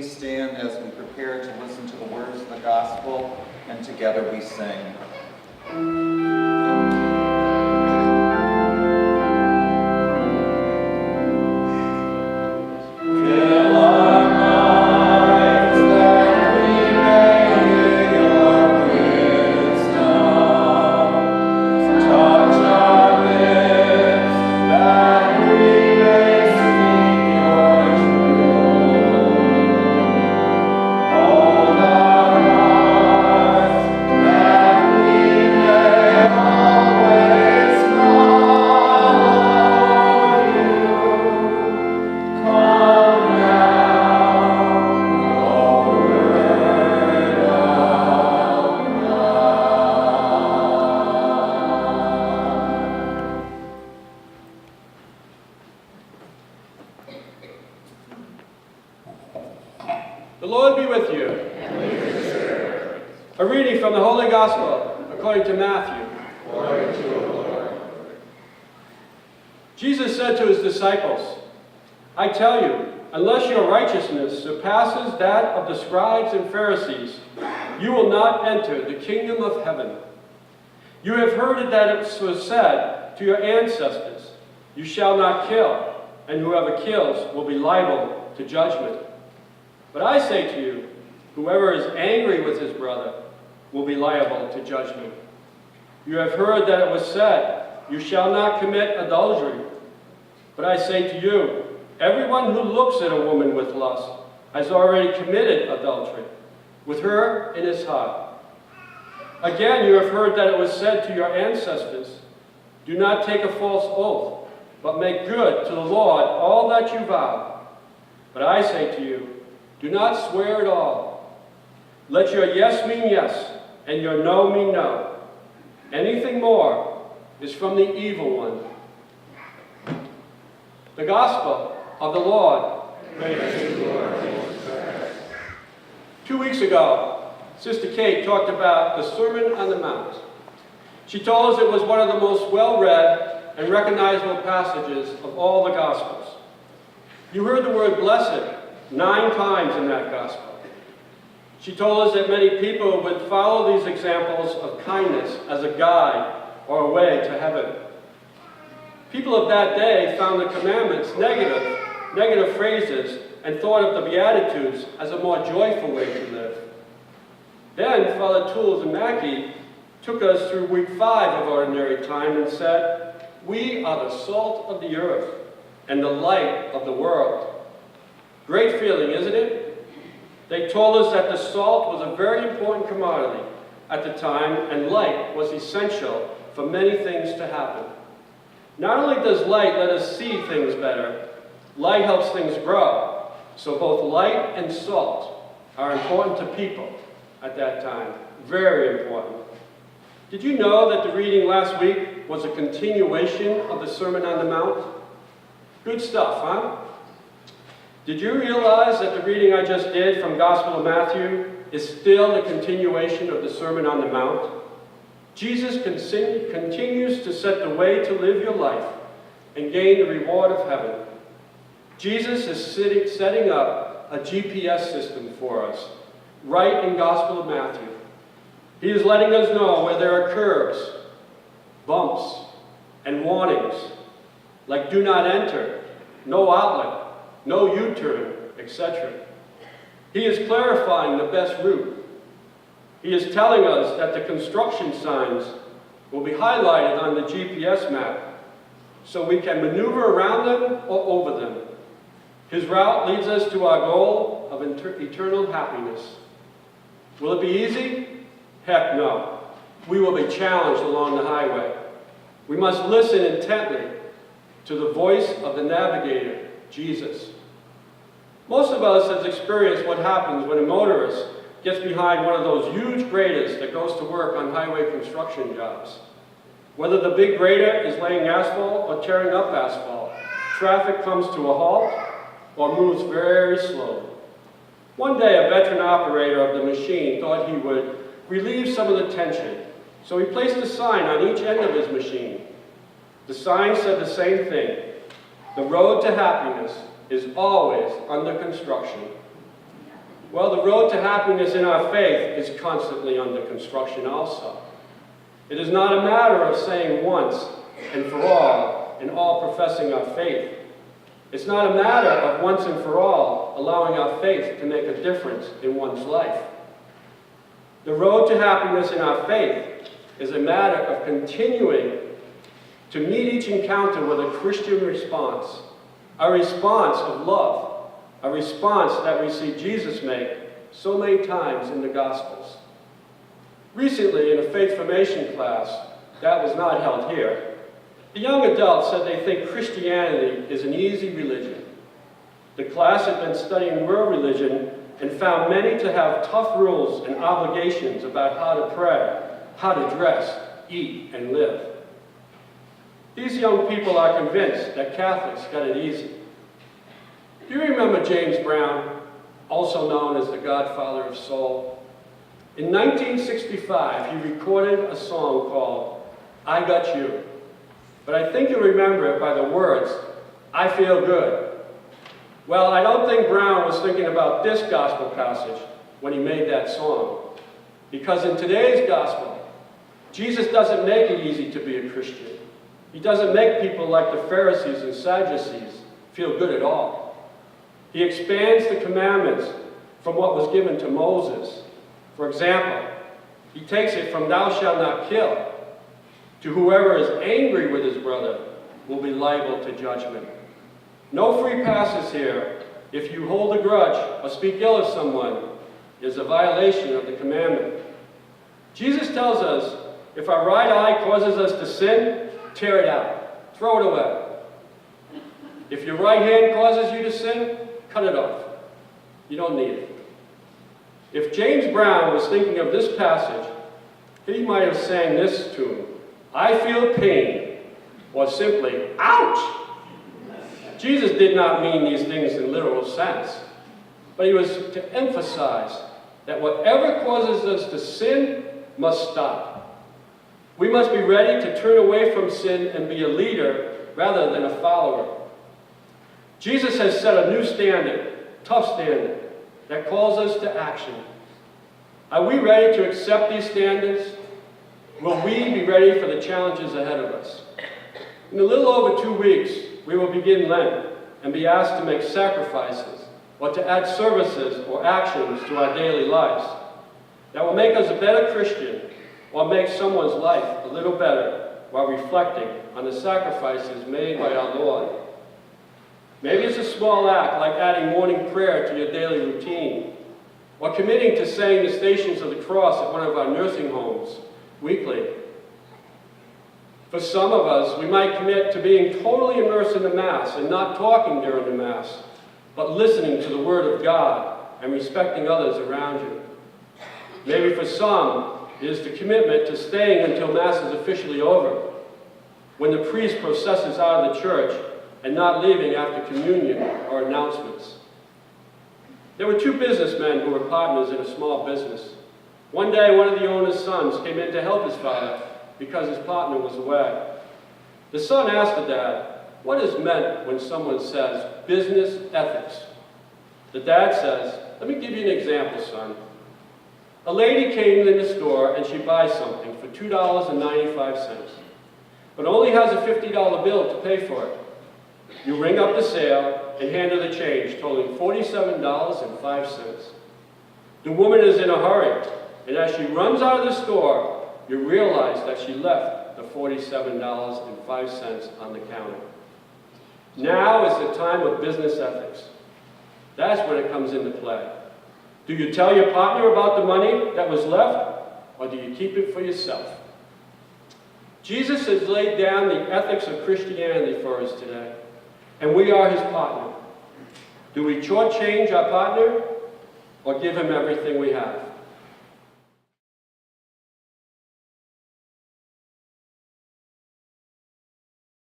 please stand as we prepare to listen to the words of the gospel, and together we sing. The Lord be with you. And with your spirit. A reading from the Holy Gospel according to Matthew. Glory to you, Lord. Jesus said to his disciples, I tell you, unless your righteousness surpasses that of the scribes and Pharisees, you will not enter the kingdom of heaven. You have heard that it was said to your ancestors, you shall not kill, and whoever kills will be liable to judgment. But I say to you, whoever is angry with his brother will be liable to judgment. You have heard that it was said, you shall not commit adultery. But I say to you, everyone who looks at a woman with lust has already committed adultery with her in his heart. Again, you have heard that it was said to your ancestors, do not take a false oath, but make good to the Lord all that you vow. But I say to you, do not swear at all. Let your yes mean yes, and your no mean no. Anything more is from the evil one. The Gospel of the Lord. Praise to you, Lord Jesus Christ. 2 weeks ago, Sister Kate talked about the Sermon on the Mount. She told us it was one of the most well-read and recognizable passages of all the Gospels. You heard the word blessed 9 times in that Gospel. She told us that many people would follow these examples of kindness as a guide or a way to heaven. People of that day found the commandments negative phrases, and thought of the Beatitudes as a more joyful way to live. Then Father Tools and Mackey took us through week 5 of Ordinary Time and said, we are the salt of the earth and the light of the world. Great feeling, isn't it? They told us that the salt was a very important commodity at the time, and light was essential for many things to happen. Not only does light let us see things better, light helps things grow. So both light and salt are important to people at that time. Very important. Did you know that the reading last week was a continuation of the Sermon on the Mount? Good stuff, huh? Did you realize that the reading I just did from Gospel of Matthew is still the continuation of the Sermon on the Mount? Jesus continues to set the way to live your life and gain the reward of heaven. Jesus is setting up a GPS system for us, right in Gospel of Matthew. He is letting us know where there are curves, bumps, and warnings, like do not enter, no outlet, no U-turn, etc. He is clarifying the best route. He is telling us that the construction signs will be highlighted on the GPS map so we can maneuver around them or over them. His route leads us to our goal of eternal happiness. Will it be easy? Heck no. We will be challenged along the highway. We must listen intently to the voice of the navigator, Jesus. Most of us have experienced what happens when a motorist gets behind one of those huge graders that goes to work on highway construction jobs. Whether the big grader is laying asphalt or tearing up asphalt, traffic comes to a halt or moves very slowly. One day, a veteran operator of the machine thought he would relieve some of the tension, so he placed a sign on each end of his machine. The sign said the same thing: the road to happiness is always under construction. Well, the road to happiness in our faith is constantly under construction also. It is not a matter of saying once and for all and all professing our faith. It's not a matter of once and for all allowing our faith to make a difference in one's life. The road to happiness in our faith is a matter of continuing to meet each encounter with a Christian response, a response of love, a response that we see Jesus make so many times in the Gospels. Recently, in a faith formation class that was not held here, the young adults said they think Christianity is an easy religion. The class had been studying world religion and found many to have tough rules and obligations about how to pray, how to dress, eat, and live. These young people are convinced that Catholics got it easy. Do you remember James Brown, also known as the Godfather of Soul? In 1965, he recorded a song called I Got You. But I think you'll remember it by the words, I feel good. Well, I don't think Brown was thinking about this gospel passage when he made that song. Because in today's gospel, Jesus doesn't make it easy to be a Christian. He doesn't make people like the Pharisees and Sadducees feel good at all. He expands the commandments from what was given to Moses. For example, he takes it from thou shalt not kill to whoever is angry with his brother will be liable to judgment. No free passes here. If you hold a grudge or speak ill of someone, is a violation of the commandment. Jesus tells us if our right eye causes us to sin, tear it out, throw it away. If your right hand causes you to sin, cut it off. You don't need it. If James Brown was thinking of this passage, he might have sang this tune, I feel pain, or simply, ouch! Jesus did not mean these things in literal sense, but he was to emphasize that whatever causes us to sin must stop. We must be ready to turn away from sin and be a leader rather than a follower. Jesus has set a new standard, tough standard, that calls us to action. Are we ready to accept these standards? Will we be ready for the challenges ahead of us? In a little over 2 weeks, we will begin Lent and be asked to make sacrifices or to add services or actions to our daily lives that will make us a better Christian or make someone's life a little better while reflecting on the sacrifices made by our Lord. Maybe it's a small act like adding morning prayer to your daily routine or committing to saying the Stations of the Cross at one of our nursing homes weekly. For some of us, we might commit to being totally immersed in the Mass and not talking during the Mass, but listening to the Word of God and respecting others around you. Maybe for some, it is the commitment to staying until Mass is officially over, when the priest processes out of the church and not leaving after communion or announcements. There were 2 businessmen who were partners in a small business. One day, one of the owner's sons came in to help his father because his partner was away. The son asked the dad, what is meant when someone says business ethics? The dad says, let me give you an example, son. A lady came in the store and she buys something for $2.95, but only has a $50 bill to pay for it. You ring up the sale and hand her the change, totaling $47.05. The woman is in a hurry, and as she runs out of the store, you realize that she left the $47.05 on the counter. Now is the time of business ethics. That's when it comes into play. Do you tell your partner about the money that was left, or do you keep it for yourself? Jesus has laid down the ethics of Christianity for us today, and we are his partner. Do we shortchange our partner, or give him everything we have?